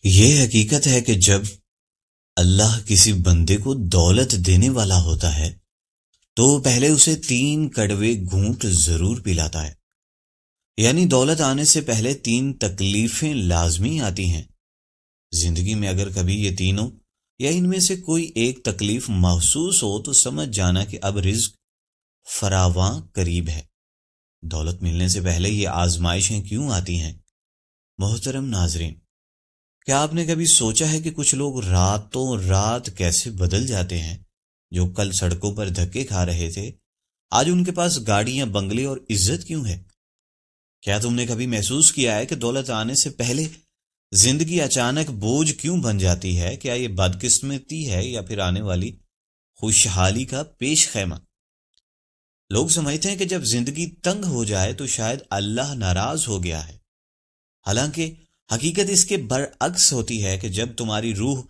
یہ حقیقت ہے کہ جب اللہ کسی بندے کو دولت دینے والا ہوتا ہے تو پہلے اسے 3 کڑوے گھونٹ ضرور پلاتا ہے. یعنی دولت آنے سے پہلے 3 تکلیفیں لازمی آتی ہیں. زندگی میں اگر کبھی یہ تینوں یا ان میں سے کوئی ایک تکلیف محسوس ہو تو سمجھ جانا کہ اب رزق فراواں قریب ہے. دولت ملنے سے پہلے یہ آزمائشیں کیوں آتی ہیں؟ محترم ناظرین، کیا آپ نے کبھی سوچا ہے کہ کچھ لوگ راتوں رات کیسے بدل جاتے ہیں؟ جو کل سڑکوں پر دھکے کھا رہے تھے، آج ان کے پاس گاڑیاں، بنگلے اور عزت کیوں ہے؟ کیا تم نے کبھی محسوس کیا ہے کہ دولت آنے سے پہلے زندگی اچانک بوجھ کیوں بن جاتی ہے؟ کیا یہ بدقسمتی ہے یا پھر آنے والی خوشحالی کا پیش خیمہ؟ لوگ سمجھتے ہیں کہ جب زندگی تنگ ہو جائے تو شاید اللہ ناراض ہو گیا ہے. حالانکہ حقیقت اس کے برعکس ہوتی ہے کہ جب تمہاری روح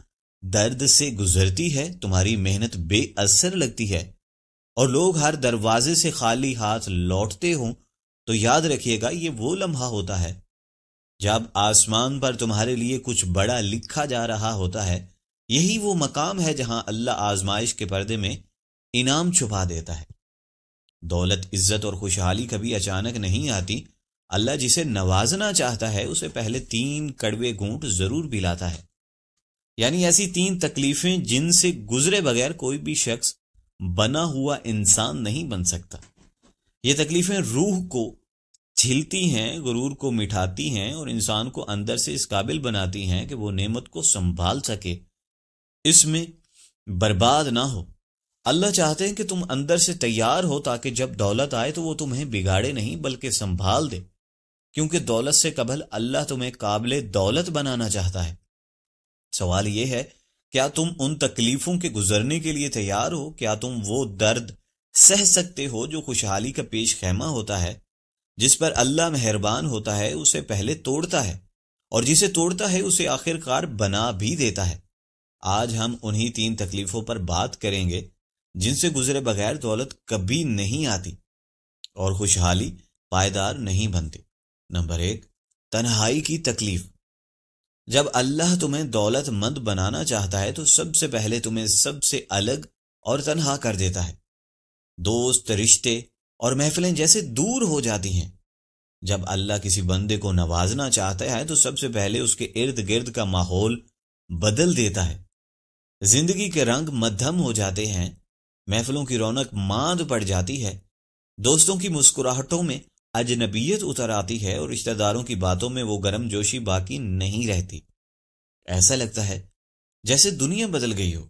درد سے گزرتی ہے، تمہاری محنت بے اثر لگتی ہے اور لوگ ہر دروازے سے خالی ہاتھ لوٹتے ہوں تو یاد رکھیے گا، یہ وہ لمحہ ہوتا ہے جب آسمان پر تمہارے لیے کچھ بڑا لکھا جا رہا ہوتا ہے. یہی وہ مقام ہے جہاں اللہ آزمائش کے پردے میں انعام چھپا دیتا ہے. دولت، عزت اور خوشحالی کبھی اچانک نہیں آتی. اللہ جسے نوازنا چاہتا ہے اسے پہلے 3 کڑوے گھونٹ ضرور پلاتا ہے. یعنی ایسی 3 تکلیفیں جن سے گزرے بغیر کوئی بھی شخص بنا ہوا انسان نہیں بن سکتا. یہ تکلیفیں روح کو چھلتی ہیں، غرور کو مٹھاتی ہیں اور انسان کو اندر سے اس قابل بناتی ہیں کہ وہ نعمت کو سنبھال سکے، اس میں برباد نہ ہو. اللہ چاہتے ہیں کہ تم اندر سے تیار ہو تاکہ جب دولت آئے تو وہ تمہیں بگاڑے نہیں بلکہ سنبھال دے، کیونکہ دولت سے قبل اللہ تمہیں قابل دولت بنانا چاہتا ہے. سوال یہ ہے، کیا تم ان تکلیفوں کے گزرنے کے لیے تیار ہو؟ کیا تم وہ درد سہ سکتے ہو جو خوشحالی کا پیش خیمہ ہوتا ہے؟ جس پر اللہ مہربان ہوتا ہے اسے پہلے توڑتا ہے اور جسے توڑتا ہے اسے آخر کار بنا بھی دیتا ہے. آج ہم انہی 3 تکلیفوں پر بات کریں گے جن سے گزرے بغیر دولت کبھی نہیں آتی اور خوشحالی پائیدار نہیں بنتی. نمبر 1، تنہائی کی تکلیف. جب اللہ تمہیں دولت مند بنانا چاہتا ہے تو سب سے پہلے تمہیں سب سے الگ اور تنہا کر دیتا ہے. دوست، رشتے اور محفلیں جیسے دور ہو جاتی ہیں. جب اللہ کسی بندے کو نوازنا چاہتا ہے تو سب سے پہلے اس کے ارد گرد کا ماحول بدل دیتا ہے. زندگی کے رنگ مدھم ہو جاتے ہیں، محفلوں کی رونق ماند پڑ جاتی ہے، دوستوں کی مسکراہٹوں میں اجنبیت اتر آتی ہے اور رشتہ داروں کی باتوں میں وہ گرم جوشی باقی نہیں رہتی. ایسا لگتا ہے جیسے دنیا بدل گئی ہو،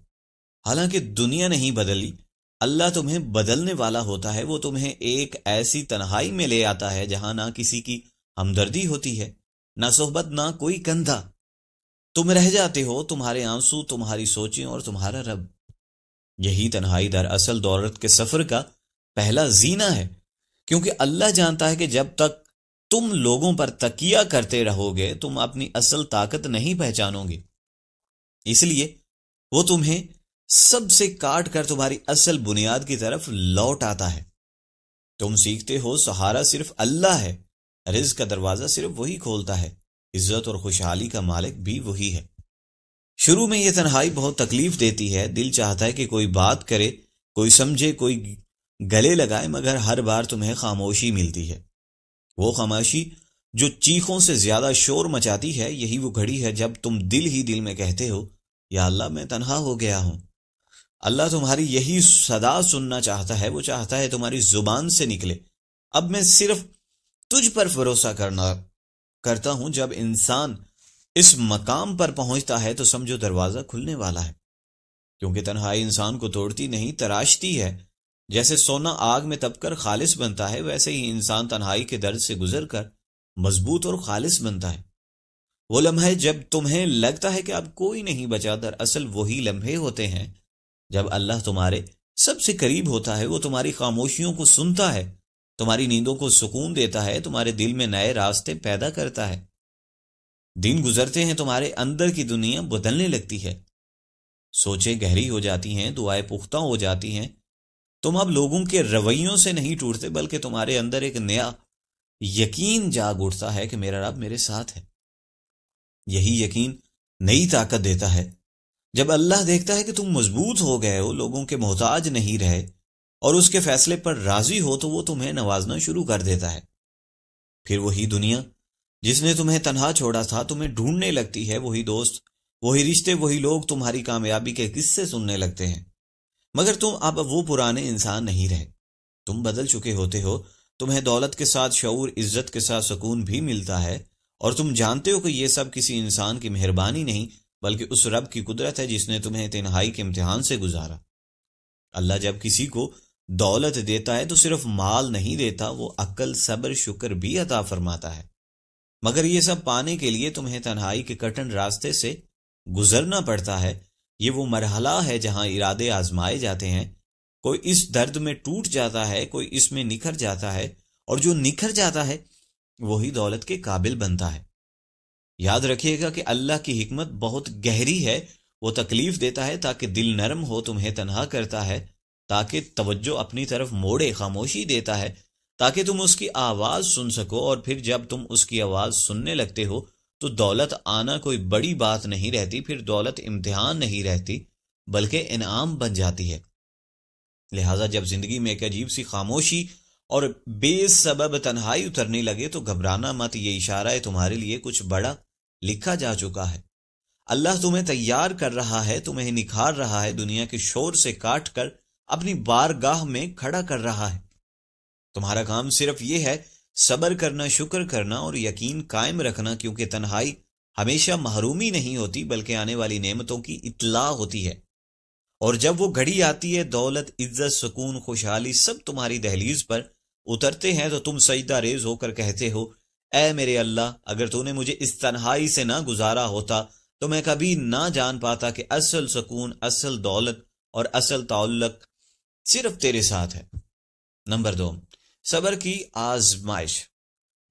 حالانکہ دنیا نہیں بدلی. اللہ تمہیں بدلنے والا ہوتا ہے. وہ تمہیں ایک ایسی تنہائی میں لے آتا ہے جہاں نہ کسی کی ہمدردی ہوتی ہے، نہ صحبت، نہ کوئی کندھا. تم رہ جاتے ہو، تمہارے آنسو، تمہاری سوچیں اور تمہارا رب. یہی تنہائی دراصل دولت کے سفر کا پہلا زینہ ہے، کیونکہ اللہ جانتا ہے کہ جب تک تم لوگوں پر تکیہ کرتے رہو گے تم اپنی اصل طاقت نہیں پہچانو گے. اس لیے وہ تمہیں سب سے کاٹ کر تمہاری اصل بنیاد کی طرف لوٹ آتا ہے. تم سیکھتے ہو سہارا صرف اللہ ہے، رزق کا دروازہ صرف وہی کھولتا ہے، عزت اور خوشحالی کا مالک بھی وہی ہے. شروع میں یہ تنہائی بہت تکلیف دیتی ہے. دل چاہتا ہے کہ کوئی بات کرے، کوئی سمجھے، کوئی گلے لگائے، مگر ہر بار تمہیں خاموشی ملتی ہے. وہ خاموشی جو چیخوں سے زیادہ شور مچاتی ہے، یہی وہ گھڑی ہے جب تم دل ہی دل میں کہتے ہو، یا اللہ میں تنہا ہو گیا ہوں. اللہ تمہاری یہی صدا سننا چاہتا ہے. وہ چاہتا ہے تمہاری زبان سے نکلے، اب میں صرف تجھ پر بھروسہ کرتا ہوں. جب انسان اس مقام پر پہنچتا ہے تو سمجھو دروازہ کھلنے والا ہے، کیونکہ تنہائی انسان کو توڑتی نہیں، تراشتی ہے. جیسے سونا آگ میں تپ کر خالص بنتا ہے، ویسے ہی انسان تنہائی کے درد سے گزر کر مضبوط اور خالص بنتا ہے. وہ لمحے جب تمہیں لگتا ہے کہ اب کوئی نہیں بچا، دراصل وہی لمحے ہوتے ہیں جب اللہ تمہارے سب سے قریب ہوتا ہے. وہ تمہاری خاموشیوں کو سنتا ہے، تمہاری نیندوں کو سکون دیتا ہے، تمہارے دل میں نئے راستے پیدا کرتا ہے. دن گزرتے ہیں، تمہارے اندر کی دنیا بدلنے لگتی ہے، سوچیں گہری ہو جاتی ہیں، دعائیں پختہ ہو جاتی ہیں. تم اب لوگوں کے رویوں سے نہیں ٹوٹتے، بلکہ تمہارے اندر ایک نیا یقین جاگ اٹھتا ہے کہ میرا رب میرے ساتھ ہے. یہی یقین نئی طاقت دیتا ہے۔ جب اللہ دیکھتا ہے کہ تم مضبوط ہو گئے ہو، لوگوں کے محتاج نہیں رہے اور اس کے فیصلے پر راضی ہو، تو وہ تمہیں نوازنا شروع کر دیتا ہے۔ پھر وہی دنیا جس نے تمہیں تنہا چھوڑا تھا تمہیں ڈھونڈنے لگتی ہے، وہی دوست، وہی رشتے، وہی لوگ تمہاری کامیابی کے قصے سننے لگتے ہیں، مگر تم اب وہ پرانے انسان نہیں رہے، تم بدل چکے ہوتے ہو۔ تمہیں دولت کے ساتھ شعور، عزت کے ساتھ سکون بھی ملتا ہے، اور تم جانتے ہو کہ یہ سب کسی انسان کی مہربانی نہیں بلکہ اس رب کی قدرت ہے جس نے تمہیں تنہائی کے امتحان سے گزارا۔ اللہ جب کسی کو دولت دیتا ہے تو صرف مال نہیں دیتا، وہ عقل، صبر، شکر بھی عطا فرماتا ہے، مگر یہ سب پانے کے لیے تمہیں تنہائی کے کٹن راستے سے گزرنا پڑتا ہے۔ یہ وہ مرحلہ ہے جہاں ارادے آزمائے جاتے ہیں، کوئی اس درد میں ٹوٹ جاتا ہے، کوئی اس میں نکھر جاتا ہے، اور جو نکھر جاتا ہے وہی دولت کے قابل بنتا ہے۔ یاد رکھیے گا کہ اللہ کی حکمت بہت گہری ہے، وہ تکلیف دیتا ہے تاکہ دل نرم ہو، تمہیں تنہا کرتا ہے تاکہ توجہ اپنی طرف موڑے، خاموشی دیتا ہے تاکہ تم اس کی آواز سن سکو، اور پھر جب تم اس کی آواز سننے لگتے ہو تو دولت آنا کوئی بڑی بات نہیں رہتی، پھر دولت امتحان نہیں رہتی بلکہ انعام بن جاتی ہے۔ لہٰذا جب زندگی میں ایک عجیب سی خاموشی اور بے سبب تنہائی اترنے لگے تو گھبرانا مت، یہ اشارہ ہے تمہارے لیے کچھ بڑا لکھا جا چکا ہے۔ اللہ تمہیں تیار کر رہا ہے، تمہیں نکھار رہا ہے، دنیا کے شور سے کاٹ کر اپنی بارگاہ میں کھڑا کر رہا ہے۔ تمہارا کام صرف یہ ہے صبر کرنا، شکر کرنا اور یقین قائم رکھنا، کیونکہ تنہائی ہمیشہ محرومی نہیں ہوتی بلکہ آنے والی نعمتوں کی اطلاع ہوتی ہے، اور جب وہ گھڑی آتی ہے دولت، عزت، سکون، خوشحالی سب تمہاری دہلیز پر اترتے ہیں تو تم سجدہ ریز ہو کر کہتے ہو، اے میرے اللہ، اگر تو نے مجھے اس تنہائی سے نہ گزارا ہوتا تو میں کبھی نہ جان پاتا کہ اصل سکون، اصل دولت اور اصل تعلق صرف تیرے ساتھ ہے۔ نمبر 2، صبر کی آزمائش۔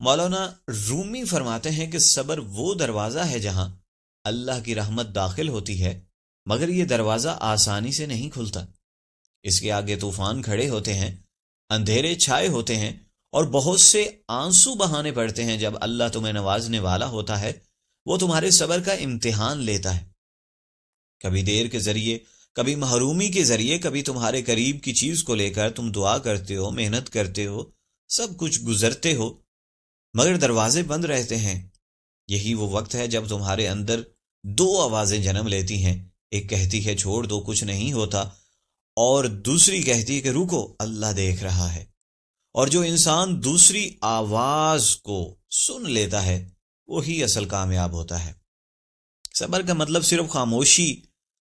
مولانا رومی فرماتے ہیں کہ صبر وہ دروازہ ہے جہاں اللہ کی رحمت داخل ہوتی ہے، مگر یہ دروازہ آسانی سے نہیں کھلتا۔ اس کے آگے طوفان کھڑے ہوتے ہیں، اندھیرے چھائے ہوتے ہیں اور بہت سے آنسو بہانے پڑتے ہیں۔ جب اللہ تمہیں نوازنے والا ہوتا ہے وہ تمہارے صبر کا امتحان لیتا ہے، کبھی دیر کے ذریعے، کبھی محرومی کے ذریعے، کبھی تمہارے قریب کی چیز کو لے کر تم دعا کرتے ہو، محنت کرتے ہو، سب کچھ گزرتے ہو، مگر دروازے بند رہتے ہیں۔ یہی وہ وقت ہے جب تمہارے اندر 2 آوازیں جنم لیتی ہیں، ایک کہتی ہے چھوڑ دو، کچھ نہیں ہوتا، اور دوسری کہتی ہے کہ رکو، اللہ دیکھ رہا ہے۔ اور جو انسان دوسری آواز کو سن لیتا ہے وہی اصل کامیاب ہوتا ہے۔ صبر کا مطلب صرف خاموشی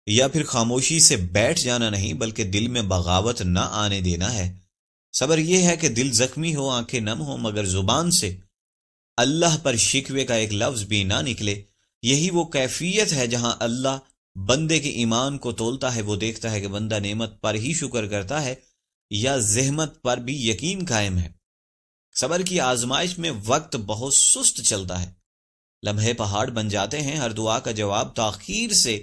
یا پھر خاموشی سے بیٹھ جانا نہیں بلکہ دل میں بغاوت نہ آنے دینا ہے۔ صبر یہ ہے کہ دل زخمی ہو، آنکھیں نم ہو، مگر زبان سے اللہ پر شکوے کا ایک لفظ بھی نہ نکلے۔ یہی وہ کیفیت ہے جہاں اللہ بندے کے ایمان کو تولتا ہے، وہ دیکھتا ہے کہ بندہ نعمت پر ہی شکر کرتا ہے یا زحمت پر بھی یقین قائم ہے۔ صبر کی آزمائش میں وقت بہت سست چلتا ہے، لمحے پہاڑ بن جاتے ہیں، ہر دعا کا جواب تاخیر سے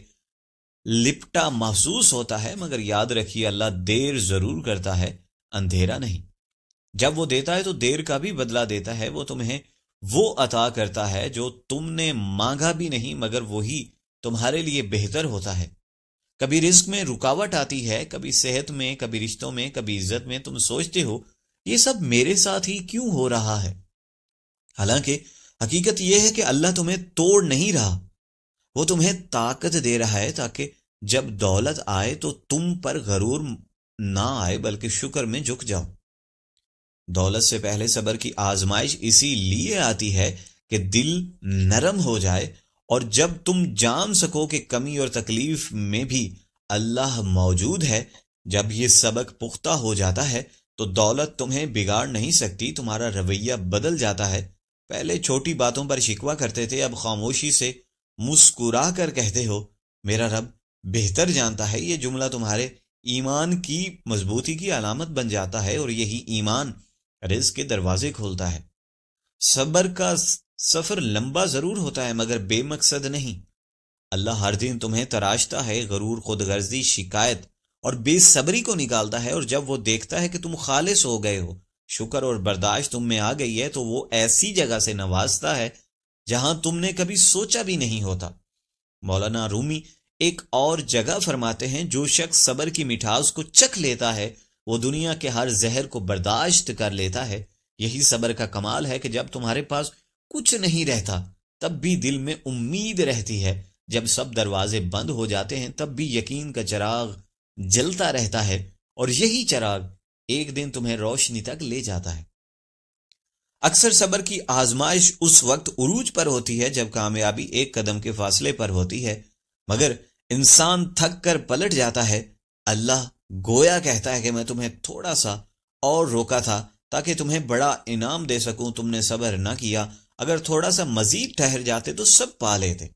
لپٹا محسوس ہوتا ہے، مگر یاد رکھیے اللہ دیر ضرور کرتا ہے، اندھیرا نہیں۔ جب وہ دیتا ہے تو دیر کا بھی بدلہ دیتا ہے، وہ تمہیں وہ عطا کرتا ہے جو تم نے مانگا بھی نہیں، مگر وہی تمہارے لیے بہتر ہوتا ہے۔ کبھی رزق میں رکاوٹ آتی ہے، کبھی صحت میں، کبھی رشتوں میں، کبھی عزت میں، تم سوچتے ہو یہ سب میرے ساتھ ہی کیوں ہو رہا ہے؟ حالانکہ حقیقت یہ ہے کہ اللہ تمہیں توڑ نہیں رہا، وہ تمہیں طاقت دے رہا ہے تاکہ جب دولت آئے تو تم پر غرور نہ آئے بلکہ شکر میں جھک جاؤ۔ دولت سے پہلے صبر کی آزمائش اسی لیے آتی ہے کہ دل نرم ہو جائے، اور جب تم جان سکو کہ کمی اور تکلیف میں بھی اللہ موجود ہے۔ جب یہ سبق پختہ ہو جاتا ہے تو دولت تمہیں بگاڑ نہیں سکتی، تمہارا رویہ بدل جاتا ہے۔ پہلے چھوٹی باتوں پر شکوہ کرتے تھے، اب خاموشی سے مسکرا کر کہتے ہو میرا رب بہتر جانتا ہے۔ یہ جملہ تمہارے ایمان کی مضبوطی کی علامت بن جاتا ہے، اور یہی ایمان رزق کے دروازے کھولتا ہے۔ صبر کا سفر لمبا ضرور ہوتا ہے مگر بے مقصد نہیں۔ اللہ ہر دن تمہیں تراشتا ہے، غرور، خود غرضی، شکایت اور بے صبری کو نکالتا ہے، اور جب وہ دیکھتا ہے کہ تم خالص ہو گئے ہو، شکر اور برداشت تم میں آ گئی ہے، تو وہ ایسی جگہ سے نوازتا ہے جہاں تم نے کبھی سوچا بھی نہیں ہوتا۔ مولانا رومی ایک اور جگہ فرماتے ہیں، جو شخص صبر کی مٹھاس کو چکھ لیتا ہے وہ دنیا کے ہر زہر کو برداشت کر لیتا ہے۔ یہی صبر کا کمال ہے کہ جب تمہارے پاس کچھ نہیں رہتا تب بھی دل میں امید رہتی ہے، جب سب دروازے بند ہو جاتے ہیں تب بھی یقین کا چراغ جلتا رہتا ہے، اور یہی چراغ ایک دن تمہیں روشنی تک لے جاتا ہے۔ اکثر صبر کی آزمائش اس وقت عروج پر ہوتی ہے جب کامیابی ایک قدم کے فاصلے پر ہوتی ہے، مگر انسان تھک کر پلٹ جاتا ہے۔ اللہ گویا کہتا ہے کہ میں تمہیں تھوڑا سا اور روکا تھا تاکہ تمہیں بڑا انعام دے سکوں، تم نے صبر نہ کیا، اگر تھوڑا سا مزید ٹھہر جاتے تو سب پا لیتے۔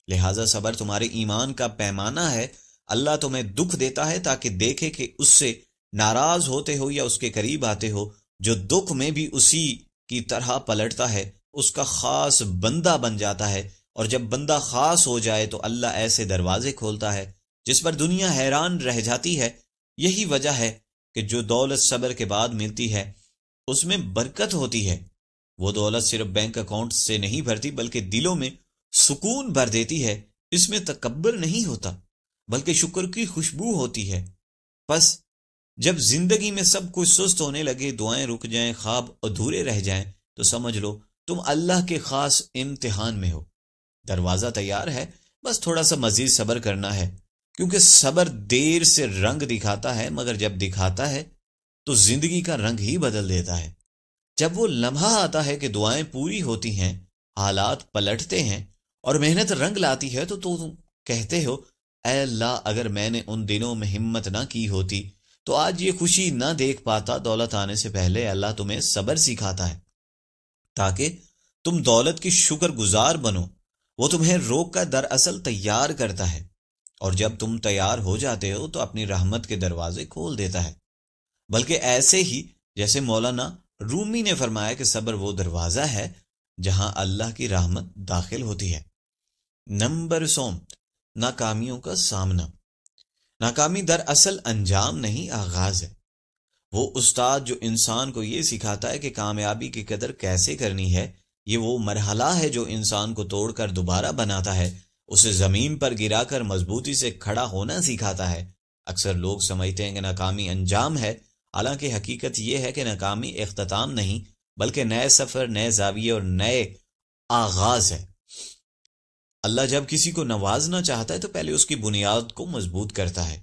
لہٰذا صبر تمہارے ایمان کا پیمانہ ہے۔ اللہ تمہیں دکھ دیتا ہے تاکہ دیکھے کہ اس سے ناراض ہوتے ہو یا اس کے قریب آتے ہو۔ جو دکھ میں بھی اسی کی طرح پلٹتا ہے اس کا خاص بندہ بن جاتا ہے، اور جب بندہ خاص ہو جائے تو اللہ ایسے دروازے کھولتا ہے جس پر دنیا حیران رہ جاتی ہے۔ یہی وجہ ہے کہ جو دولت صبر کے بعد ملتی ہے اس میں برکت ہوتی ہے۔ وہ دولت صرف بینک اکاؤنٹ سے نہیں بھرتی بلکہ دلوں میں سکون بھر دیتی ہے۔ اس میں تکبر نہیں ہوتا بلکہ شکر کی خوشبو ہوتی ہے۔ بس جب زندگی میں سب کچھ سست ہونے لگے، دعائیں رک جائیں، خواب ادھورے رہ جائیں، تو سمجھ لو تم اللہ کے خاص امتحان میں ہو۔ دروازہ تیار ہے، بس تھوڑا سا مزید صبر کرنا ہے، کیونکہ صبر دیر سے رنگ دکھاتا ہے مگر جب دکھاتا ہے تو زندگی کا رنگ ہی بدل دیتا ہے۔ جب وہ لمحہ آتا ہے کہ دعائیں پوری ہوتی ہیں، حالات پلٹتے ہیں اور محنت رنگ لاتی ہے تو تم کہتے ہو، اے اللہ اگر میں نے ان دنوں میں ہمت نہ کی ہوتی تو آج یہ خوشی نہ دیکھ پاتا۔ دولت آنے سے پہلے اللہ تمہیں صبر سکھاتا ہے تاکہ تم دولت کی شکر گزار بنو۔ وہ تمہیں روک کر دراصل تیار کرتا ہے، اور جب تم تیار ہو جاتے ہو تو اپنی رحمت کے دروازے کھول دیتا ہے۔ بلکہ ایسے ہی جیسے مولانا رومی نے فرمایا کہ صبر وہ دروازہ ہے جہاں اللہ کی رحمت داخل ہوتی ہے۔ نمبر 100، ناکامیوں کا سامنا۔ ناکامی دراصل انجام نہیں، آغاز ہے۔ وہ استاد جو انسان کو یہ سکھاتا ہے کہ کامیابی کی قدر کیسے کرنی ہے، یہ وہ مرحلہ ہے جو انسان کو توڑ کر دوبارہ بناتا ہے، اسے زمین پر گرا کر مضبوطی سے کھڑا ہونا سکھاتا ہے۔ اکثر لوگ سمجھتے ہیں کہ ناکامی انجام ہے، حالانکہ حقیقت یہ ہے کہ ناکامی اختتام نہیں بلکہ نئے سفر، نئے زاویے اور نئے آغاز ہے۔ اللہ جب کسی کو نوازنا چاہتا ہے تو پہلے اس کی بنیاد کو مضبوط کرتا ہے،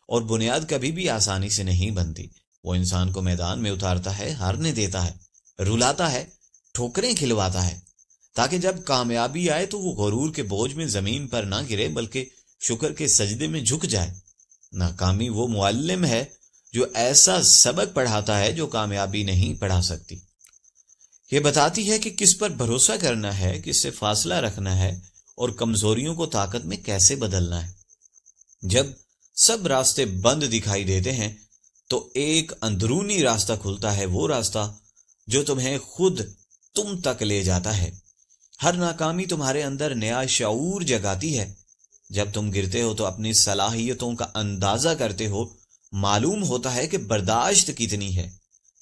اور بنیاد کبھی بھی آسانی سے نہیں بنتی۔ وہ انسان کو میدان میں اتارتا ہے، ہارنے دیتا ہے، رلاتا ہے، ٹھوکریں کھلواتا ہے، تاکہ جب کامیابی آئے تو وہ غرور کے بوجھ میں زمین پر نہ گرے بلکہ شکر کے سجدے میں جھک جائے۔ ناکامی وہ معلم ہے جو ایسا سبق پڑھاتا ہے جو کامیابی نہیں پڑھا سکتی۔ یہ بتاتی ہے کہ کس پر بھروسہ کرنا ہے، کس سے فاصلہ رکھنا ہے، اور کمزوریوں کو طاقت میں کیسے بدلنا ہے۔ جب سب راستے بند دکھائی دیتے ہیں تو ایک اندرونی راستہ کھلتا ہے، وہ راستہ جو تمہیں خود تم تک لے جاتا ہے۔ ہر ناکامی تمہارے اندر نیا شعور جگاتی ہے۔ جب تم گرتے ہو تو اپنی صلاحیتوں کا اندازہ کرتے ہو، معلوم ہوتا ہے کہ برداشت کتنی ہے،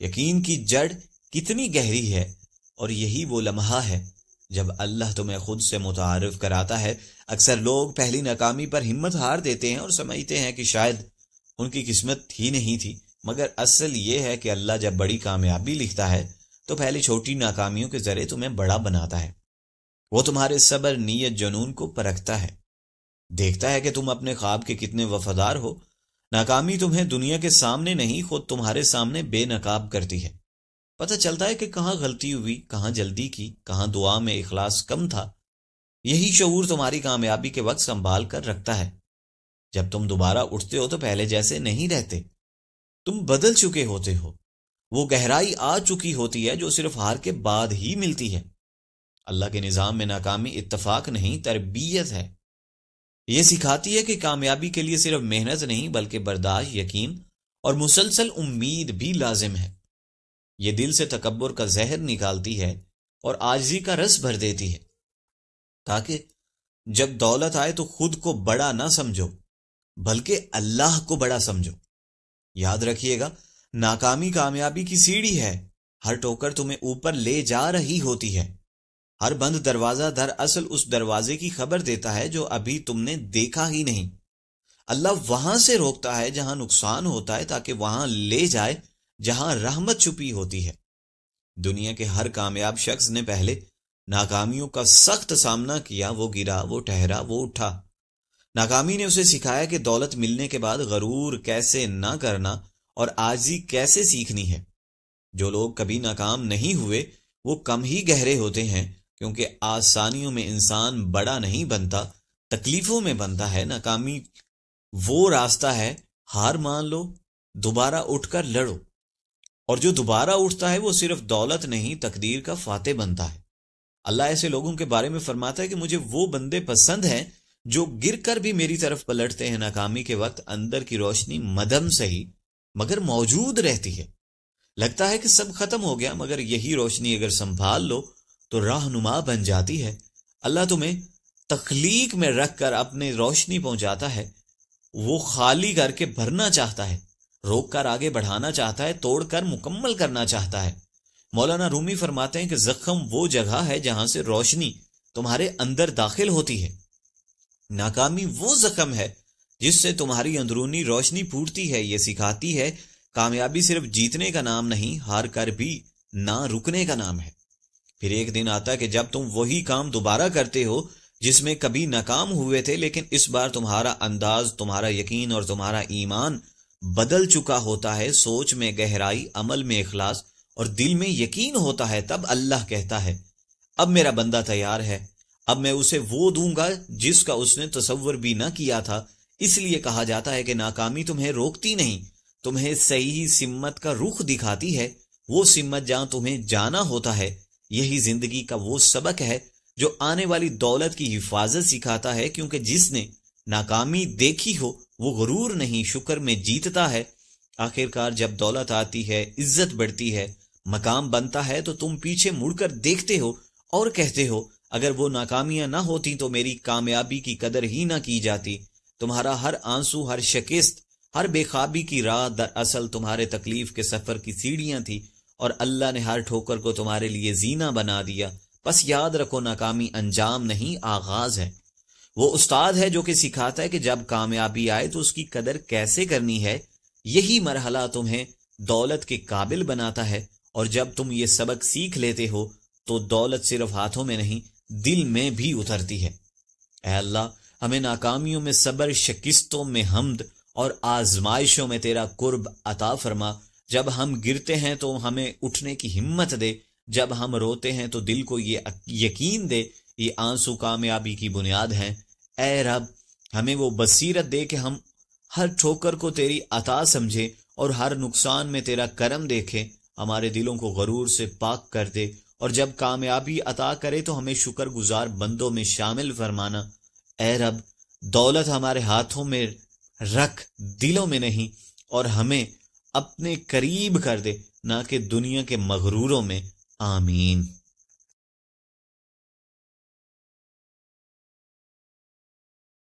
یقین کی جڑ کتنی گہری ہے، اور یہی وہ لمحہ ہے جب اللہ تمہیں خود سے متعارف کراتا ہے۔ اکثر لوگ پہلی ناکامی پر ہمت ہار دیتے ہیں اور سمجھتے ہیں کہ شاید ان کی قسمت ہی نہیں تھی، مگر اصل یہ ہے کہ اللہ جب بڑی کامیابی لکھتا ہے تو پہلے چھوٹی ناکامیوں کے ذریعے تمہیں بڑا بناتا ہے۔ وہ تمہارے صبر، نیت، جنون کو پرکھتا ہے، دیکھتا ہے کہ تم اپنے خواب کے کتنے وفادار ہو۔ ناکامی تمہیں دنیا کے سامنے نہیں، خود تمہارے سامنے بے نقاب کرتی ہے۔ پتہ چلتا ہے کہ کہاں غلطی ہوئی، کہاں جلدی کی، کہاں دعا میں اخلاص کم تھا۔ یہی شعور تمہاری کامیابی کے وقت سنبھال کر رکھتا ہے۔ جب تم دوبارہ اٹھتے ہو تو پہلے جیسے نہیں رہتے، تم بدل چکے ہوتے ہو۔ وہ گہرائی آ چکی ہوتی ہے جو صرف ہار کے بعد ہی ملتی ہے۔ اللہ کے نظام میں ناکامی اتفاق نہیں، تربیت ہے۔ یہ سکھاتی ہے کہ کامیابی کے لیے صرف محنت نہیں بلکہ برداشت، یقین اور مسلسل امید بھی لازم ہے۔ یہ دل سے تکبر کا زہر نکالتی ہے اور عاجزی کا رس بھر دیتی ہے، تاکہ جب دولت آئے تو خود کو بڑا نہ سمجھو بلکہ اللہ کو بڑا سمجھو۔ یاد رکھیے گا، ناکامی کامیابی کی سیڑھی ہے، ہر ٹوکر تمہیں اوپر لے جا رہی ہوتی ہے۔ ہر بند دروازہ دراصل اس دروازے کی خبر دیتا ہے جو ابھی تم نے دیکھا ہی نہیں۔ اللہ وہاں سے روکتا ہے جہاں نقصان ہوتا ہے تاکہ وہاں لے جائے جہاں رحمت چھپی ہوتی ہے۔ دنیا کے ہر کامیاب شخص نے پہلے ناکامیوں کا سخت سامنا کیا، وہ گرا، وہ ٹھہرا، وہ اٹھا۔ ناکامی نے اسے سکھایا کہ دولت ملنے کے بعد غرور کیسے نہ کرنا اور عاجزی کیسے سیکھنی ہے۔ جو لوگ کبھی ناکام نہیں ہوئے وہ کم ہی گہرے ہوتے ہیں، کیونکہ آسانیوں میں انسان بڑا نہیں بنتا، تکلیفوں میں بنتا ہے۔ ناکامی وہ راستہ ہے، ہار مان لو، دوبارہ اٹھ کر لڑو، اور جو دوبارہ اٹھتا ہے وہ صرف دولت نہیں تقدیر کا فاتح بنتا ہے۔ اللہ ایسے لوگوں کے بارے میں فرماتا ہے کہ مجھے وہ بندے پسند ہیں جو گر کر بھی میری طرف پلٹتے ہیں۔ ناکامی کے وقت اندر کی روشنی مدھم سہی مگر موجود رہتی ہے۔ لگتا ہے کہ سب ختم ہو گیا، مگر یہی روشنی اگر سنبھال لو تو رہنما بن جاتی ہے۔ اللہ تمہیں تخلیق میں رکھ کر اپنے روشنی پہنچاتا ہے۔ وہ خالی کر کے بھرنا چاہتا ہے، روک کر آگے بڑھانا چاہتا ہے، توڑ کر مکمل کرنا چاہتا ہے۔ مولانا رومی فرماتے ہیں کہ زخم وہ جگہ ہے جہاں سے روشنی تمہارے اندر داخل ہوتی ہے۔ ناکامی وہ زخم ہے جس سے تمہاری اندرونی روشنی پھوٹتی ہے۔ یہ سکھاتی ہے کامیابی صرف جیتنے کا نام نہیں، ہار کر بھی نہ رکنے کا نام ہے۔ پھر ایک دن آتا ہے کہ جب تم وہی کام دوبارہ کرتے ہو جس میں کبھی ناکام ہوئے تھے، لیکن اس بار تمہارا انداز، تمہارا یقین اور تمہارا ایمان بدل چکا ہوتا ہے۔ سوچ میں گہرائی، عمل میں اخلاص اور دل میں یقین ہوتا ہے۔ تب اللہ کہتا ہے اب میرا بندہ تیار ہے، اب میں اسے وہ دوں گا جس کا اس نے تصور بھی نہ کیا تھا۔ اس لیے کہا جاتا ہے کہ ناکامی تمہیں روکتی نہیں، تمہیں صحیح سمت کا رخ دکھاتی ہے، وہ سمت جہاں تمہیں جانا ہوتا ہے۔ یہی زندگی کا وہ سبق ہے جو آنے والی دولت کی حفاظت سکھاتا ہے، کیونکہ جس نے ناکامی دیکھی ہو وہ غرور نہیں، شکر میں جیتتا ہے۔ آخرکار جب دولت آتی ہے، عزت بڑھتی ہے، مقام بنتا ہے، تو تم پیچھے مڑ کر دیکھتے ہو اور کہتے ہو اگر وہ ناکامیاں نہ ہوتی تو میری کامیابی کی قدر ہی نہ کی جاتی۔ تمہارا ہر آنسو، ہر شکست، ہر بے خوابی کی راہ دراصل تمہارے تکلیف کے سفر کی سیڑھیاں تھی، اور اللہ نے ہر ٹھوکر کو تمہارے لیے زینہ بنا دیا۔ بس یاد رکھو ناکامی انجام نہیں، آغاز ہے۔ وہ استاد ہے جو کہ سکھاتا ہے کہ جب کامیابی آئے تو اس کی قدر کیسے کرنی ہے۔ یہی مرحلہ تمہیں دولت کے قابل بناتا ہے، اور جب تم یہ سبق سیکھ لیتے ہو تو دولت صرف ہاتھوں میں نہیں دل میں بھی اترتی ہے۔ اے اللہ، ہمیں ناکامیوں میں صبر، شکستوں میں حمد اور آزمائشوں میں تیرا قرب عطا فرما۔ جب ہم گرتے ہیں تو ہمیں اٹھنے کی ہمت دے، جب ہم روتے ہیں تو دل کو یہ یقین دے یہ آنسو کامیابی کی بنیاد ہیں۔ اے رب، ہمیں وہ بصیرت دے کہ ہم ہر ٹھوکر کو تیری عطا سمجھے اور ہر نقصان میں تیرا کرم دیکھیں۔ ہمارے دلوں کو غرور سے پاک کر دے، اور جب کامیابی عطا کرے تو ہمیں شکر گزار بندوں میں شامل فرمانا۔ اے رب، دولت ہمارے ہاتھوں میں رکھ، دلوں میں نہیں، اور ہمیں اپنے قریب کر دے، نہ کہ دنیا کے مغروروں میں۔ آمین۔